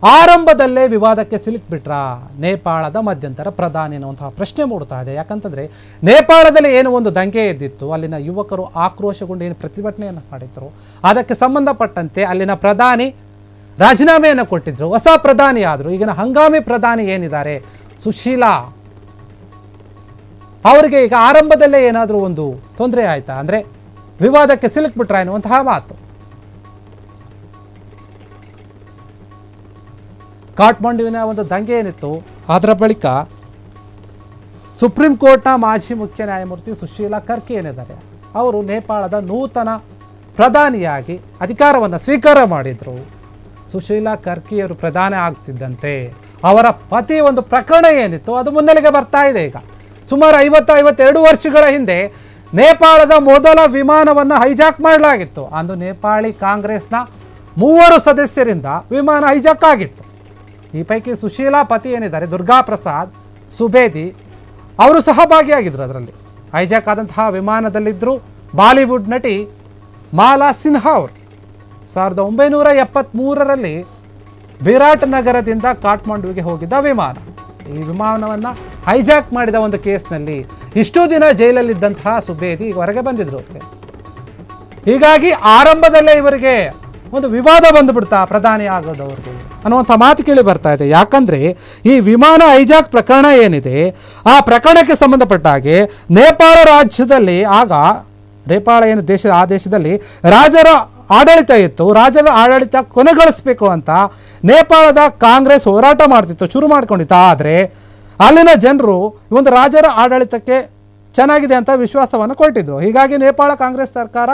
ಆರಂಭದಲ್ಲೇ ವಿವಾದಕ್ಕೆ ಸಿಲುಕಿಬಿಟ್ರ ನೇಪಾಳದ ಮಧ್ಯಂತರ ಪ್ರಧಾನಿ ಅನ್ನುವಂತಹ ಪ್ರಶ್ನೆ ಮೂಡ್ತಾ ಇದೆ. ಯಾಕಂತಂದರೆ ನೇಪಾಳದಲ್ಲಿ ಏನು ಒಂದು ದಂಗೆ ಎದ್ದಿತ್ತು, ಅಲ್ಲಿನ ಯುವಕರು ಆಕ್ರೋಶಗೊಂಡು ಏನು ಪ್ರತಿಭಟನೆಯನ್ನು ಮಾಡಿದ್ರು, ಅದಕ್ಕೆ ಸಂಬಂಧಪಟ್ಟಂತೆ ಅಲ್ಲಿನ ಪ್ರಧಾನಿ ರಾಜೀನಾಮೆಯನ್ನು ಕೊಟ್ಟಿದ್ರು, ಹೊಸ ಪ್ರಧಾನಿ ಆದರು. ಈಗಿನ ಹಂಗಾಮಿ ಪ್ರಧಾನಿ ಏನಿದ್ದಾರೆ ಸುಶೀಲಾ ಅವರಿಗೆ ಈಗ ಆರಂಭದಲ್ಲೇ ಏನಾದರೂ ಒಂದು ತೊಂದರೆ ಆಯ್ತಾ, ಅಂದರೆ ವಿವಾದಕ್ಕೆ ಸಿಲುಕಿಬಿಟ್ರ ಎನ್ನುವಂತಹ ಮಾತು. ಕಾಠ್ಮಂಡುವಿನ ಒಂದು ದಂಗೆ ಏನಿತ್ತು ಅದರ ಬಳಿಕ ಸುಪ್ರೀಂ ಕೋರ್ಟ್ನ ಮಾಜಿ ಮುಖ್ಯ ನ್ಯಾಯಮೂರ್ತಿ ಸುಶೀಲಾ ಕರ್ಕಿ ಏನಿದ್ದಾರೆ ಅವರು ನೇಪಾಳದ ನೂತನ ಪ್ರಧಾನಿಯಾಗಿ ಅಧಿಕಾರವನ್ನು ಸ್ವೀಕಾರ ಮಾಡಿದರು. ಸುಶೀಲಾ ಕರ್ಕಿಯವರು ಪ್ರಧಾನಿ ಆಗ್ತಿದ್ದಂತೆ ಅವರ ಪತಿ ಒಂದು ಪ್ರಕರಣ ಏನಿತ್ತು ಅದು ಮುನ್ನೆಲೆಗೆ ಬರ್ತಾ ಇದೆ. ಈಗ ಸುಮಾರು 52 ವರ್ಷಗಳ ಹಿಂದೆ ನೇಪಾಳದ ಮೊದಲ ವಿಮಾನವನ್ನು ಹೈಜಾಕ್ ಮಾಡಲಾಗಿತ್ತು. ಅಂದು ನೇಪಾಳಿ ಕಾಂಗ್ರೆಸ್ನ 3 ಸದಸ್ಯರಿಂದ ವಿಮಾನ ಹೈಜಾಕ್ ಆಗಿತ್ತು. ಈ ಪೈಕಿ ಸುಶೀಲಾ ಪತಿ ಏನಿದ್ದಾರೆ ದುರ್ಗಾ ಪ್ರಸಾದ್ ಸುಬೇದಿ ಅವರು ಸಹ ಭಾಗಿಯಾಗಿದ್ದರು. ಅದರಲ್ಲಿ ಹೈಜಾಕ್ ಆದಂತಹ ವಿಮಾನದಲ್ಲಿದ್ದರು ಬಾಲಿವುಡ್ ನಟಿ ಮಾಲಾ ಸಿನ್ಹಾ ಅವರು. 1973ರಲ್ಲಿ ವಿರಾಟ್ ನಗರದಿಂದ ಕಾಠ್ಮಂಡುವಿಗೆ ಹೋಗಿದ್ದ ವಿಮಾನ. ಈ ವಿಮಾನವನ್ನು ಹೈಜಾಕ್ ಮಾಡಿದ ಒಂದು ಕೇಸ್ನಲ್ಲಿ ಇಷ್ಟು ದಿನ ಜೈಲಲ್ಲಿದ್ದಂತಹ ಸುಬೇದಿ ಈಗ ಹೊರಗೆ ಬಂದಿದ್ರು. ಹೀಗಾಗಿ ಆರಂಭದಲ್ಲೇ ಇವರಿಗೆ ಒಂದು ವಿವಾದ ಬಂದುಬಿಡ್ತಾ ಪ್ರಧಾನಿ ಆಗೋದವ್ರಿಗೆ ಅನ್ನುವಂಥ ಮಾತು ಕೇಳಿ ಬರ್ತಾ ಇದೆ. ಯಾಕಂದರೆ ಈ ವಿಮಾನ ಹೈಜಾಕ್ ಪ್ರಕರಣ ಏನಿದೆ ಆ ಪ್ರಕರಣಕ್ಕೆ ಸಂಬಂಧಪಟ್ಟ ಹಾಗೆ ನೇಪಾಳ ರಾಜ್ಯದಲ್ಲಿ ಆಗ ನೇಪಾಳ ಏನು ದೇಶ ಆ ದೇಶದಲ್ಲಿ ರಾಜರ ಆಡಳಿತ ಇತ್ತು. ರಾಜರ ಆಡಳಿತ ಕೊನೆಗೊಳಿಸಬೇಕು ಅಂತ ನೇಪಾಳದ ಕಾಂಗ್ರೆಸ್ ಹೋರಾಟ ಮಾಡ್ತಿತ್ತು, ಶುರು ಮಾಡ್ಕೊಂಡಿತ್ತು. ಆದರೆ ಅಲ್ಲಿನ ಜನರು ಒಂದು ರಾಜರ ಆಡಳಿತಕ್ಕೆ ಚೆನ್ನಾಗಿದೆ ಅಂತ ವಿಶ್ವಾಸವನ್ನು ಕೊಟ್ಟಿದ್ರು. ಹೀಗಾಗಿ ನೇಪಾಳ ಕಾಂಗ್ರೆಸ್ ಸರ್ಕಾರ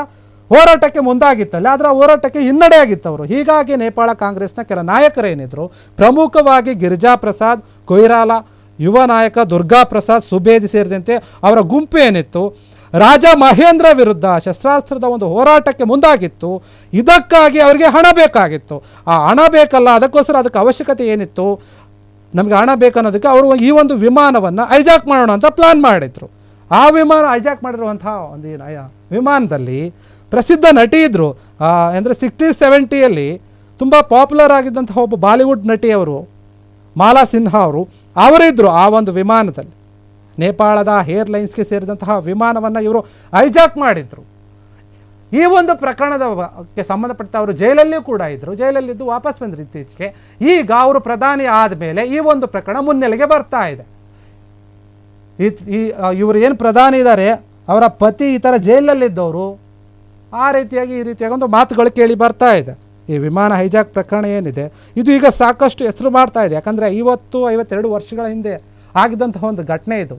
ಹೋರಾಟಕ್ಕೆ ಮುಂದಾಗಿತ್ತಲ್ಲ, ಅದರ ಹೋರಾಟಕ್ಕೆ ಹಿನ್ನಡೆ ಆಗಿತ್ತು ಅವರು. ಹೀಗಾಗಿ ನೇಪಾಳ ಕಾಂಗ್ರೆಸ್ನ ಕೆಲ ನಾಯಕರೇನಿದ್ರು, ಪ್ರಮುಖವಾಗಿ ಗಿರಿಜಾ ಪ್ರಸಾದ್ ಕೊಯ್ರಾಲ, ಯುವ ನಾಯಕ ದುರ್ಗಾ ಪ್ರಸಾದ್ ಸುಬೇದಿ ಸೇರಿದಂತೆ ಅವರ ಗುಂಪು ಏನಿತ್ತು ರಾಜ ಮಹೇಂದ್ರ ವಿರುದ್ಧ ಶಸ್ತ್ರಾಸ್ತ್ರದ ಒಂದು ಹೋರಾಟಕ್ಕೆ ಮುಂದಾಗಿತ್ತು. ಇದಕ್ಕಾಗಿ ಅವರಿಗೆ ಹಣ ಬೇಕಾಗಿತ್ತು. ಆ ಹಣ ಬೇಕಲ್ಲ, ಅದಕ್ಕೋಸ್ಕರ ಅದಕ್ಕೆ ಅವಶ್ಯಕತೆ ಏನಿತ್ತು, ನಮಗೆ ಹಣ ಬೇಕನ್ನೋದಕ್ಕೆ ಅವರು ಈ ಒಂದು ವಿಮಾನವನ್ನು ಹೈಜಾಕ್ ಮಾಡೋಣ ಅಂತ ಪ್ಲಾನ್ ಮಾಡಿದರು. ಆ ವಿಮಾನ ಹೈಜಾಕ್ ಮಾಡಿರುವಂತಹ ಒಂದು ವಿಮಾನದಲ್ಲಿ ಪ್ರಸಿದ್ಧ ನಟಿ ಇದ್ದರು. ಅಂದರೆ 60-70ಯಲ್ಲಿ ತುಂಬ ಪಾಪ್ಯುಲರ್ ಆಗಿದ್ದಂತಹ ಒಬ್ಬ ಬಾಲಿವುಡ್ ನಟಿಯವರು ಮಾಲಾ ಸಿನ್ಹಾ ಅವರಿದ್ದರು ಆ ಒಂದು ವಿಮಾನದಲ್ಲಿ. ನೇಪಾಳದ ಏರ್ಲೈನ್ಸ್ಗೆ ಸೇರಿದಂತಹ ವಿಮಾನವನ್ನು ಇವರು ಹೈಜಾಕ್ ಮಾಡಿದರು. ಈ ಒಂದು ಪ್ರಕರಣದಕ್ಕೆ ಸಂಬಂಧಪಟ್ಟ ಅವರು ಜೈಲಲ್ಲಿಯೂ ಕೂಡ ಇದ್ದರು. ಜೈಲಲ್ಲಿದ್ದು ವಾಪಸ್ ಬಂದರು ಇತ್ತೀಚೆಗೆ. ಈಗ ಅವರು ಪ್ರಧಾನಿ ಆದಮೇಲೆ ಈ ಒಂದು ಪ್ರಕರಣ ಮುನ್ನೆಲೆಗೆ ಬರ್ತಾ ಇದೆ. ಇವರು ಏನು ಪ್ರಧಾನಿ ಇದ್ದಾರೆ ಅವರ ಪತಿ ಈ ಥರ ಜೈಲಲ್ಲಿದ್ದವರು, ಆ ರೀತಿಯಾಗಿ ಈ ರೀತಿಯಾಗಿ ಒಂದು ಮಾತುಗಳು ಕೇಳಿ ಬರ್ತಾ ಇದೆ. ಈ ವಿಮಾನ ಹೈಜಾಕ್ ಪ್ರಕರಣ ಏನಿದೆ ಇದು ಈಗ ಸಾಕಷ್ಟು ಹೆಸರು ಮಾಡ್ತಾ ಇದೆ. ಯಾಕಂದರೆ 52 ವರ್ಷಗಳ ಹಿಂದೆ ಆಗಿದ್ದಂತಹ ಒಂದು ಘಟನೆ ಇದು.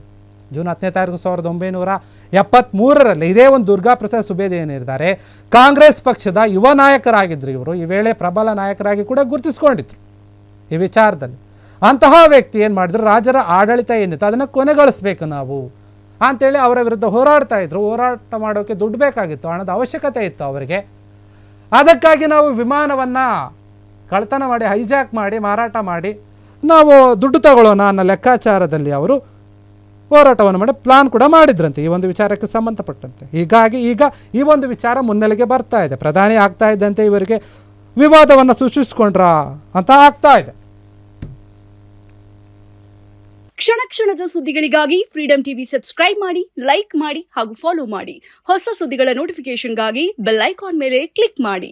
ಜೂನ್ 10ನೇ ತಾರೀಕು 1973ರಲ್ಲಿ ಇದೇ ಒಂದು ದುರ್ಗಾ ಪ್ರಸಾದ್ ಸುಬೇದಿ ಏನಿದ್ದಾರೆ ಕಾಂಗ್ರೆಸ್ ಪಕ್ಷದ ಯುವ ನಾಯಕರಾಗಿದ್ದರು. ಇವರು ಈ ವೇಳೆ ಪ್ರಬಲ ನಾಯಕರಾಗಿ ಕೂಡ ಗುರುತಿಸ್ಕೊಂಡಿದ್ರು ಈ ವಿಚಾರದಲ್ಲಿ. ಅಂತಹ ವ್ಯಕ್ತಿ ಏನು ಮಾಡಿದ್ರು, ರಾಜರ ಆಡಳಿತ ಏನಿತ್ತು ಅದನ್ನು ಕೊನೆಗೊಳಿಸಬೇಕು ನಾವು ಅಂಥೇಳಿ ಅವರ ವಿರುದ್ಧ ಹೋರಾಡ್ತಾ ಇದ್ರು. ಹೋರಾಟ ಮಾಡೋಕ್ಕೆ ದುಡ್ಡು ಬೇಕಾಗಿತ್ತು, ಹಣದ ಅವಶ್ಯಕತೆ ಇತ್ತು ಅವರಿಗೆ. ಅದಕ್ಕಾಗಿ ನಾವು ವಿಮಾನವನ್ನು ಕಳ್ಳತನ ಮಾಡಿ ಹೈಜಾಕ್ ಮಾಡಿ ಮಾರಾಟ ಮಾಡಿ ನಾವು ದುಡ್ಡು ತಗೊಳ್ಳೋಣ ಅನ್ನೋ ಲೆಕ್ಕಾಚಾರದಲ್ಲಿ ಅವರು ಹೋರಾಟವನ್ನು ಮಾಡಿ ಪ್ಲಾನ್ ಕೂಡ ಮಾಡಿದ್ರಂತೆ ಈ ಒಂದು ವಿಚಾರಕ್ಕೆ ಸಂಬಂಧಪಟ್ಟಂತೆ. ಹೀಗಾಗಿ ಈಗ ಈ ಒಂದು ವಿಚಾರ ಮುನ್ನೆಲೆಗೆ ಬರ್ತಾ ಇದೆ. ಪ್ರಧಾನಿ ಆಗ್ತಾ ಇದ್ದಂತೆ ಇವರಿಗೆ ವಿವಾದವನ್ನು ಸೃಷ್ಟಿಸ್ಕೊಂಡ್ರಾ ಅಂತ ಆಗ್ತಾ ಇದೆ. ಕ್ಷಣ ಕ್ಷಣದ ಸುದ್ದಿಗಳಿಗಾಗಿ ಫ್ರೀಡಂ ಟಿವಿ ಸಬ್ಸ್ಕ್ರೈಬ್ ಮಾಡಿ, ಲೈಕ್ ಮಾಡಿ ಹಾಗೂ ಫಾಲೋ ಮಾಡಿ. ಹೊಸ ಸುದ್ದಿಗಳ ನೋಟಿಫಿಕೇಶನ್ಗಾಗಿ ಬೆಲ್ ಐಕಾನ್ ಮೇಲೆ ಕ್ಲಿಕ್ ಮಾಡಿ.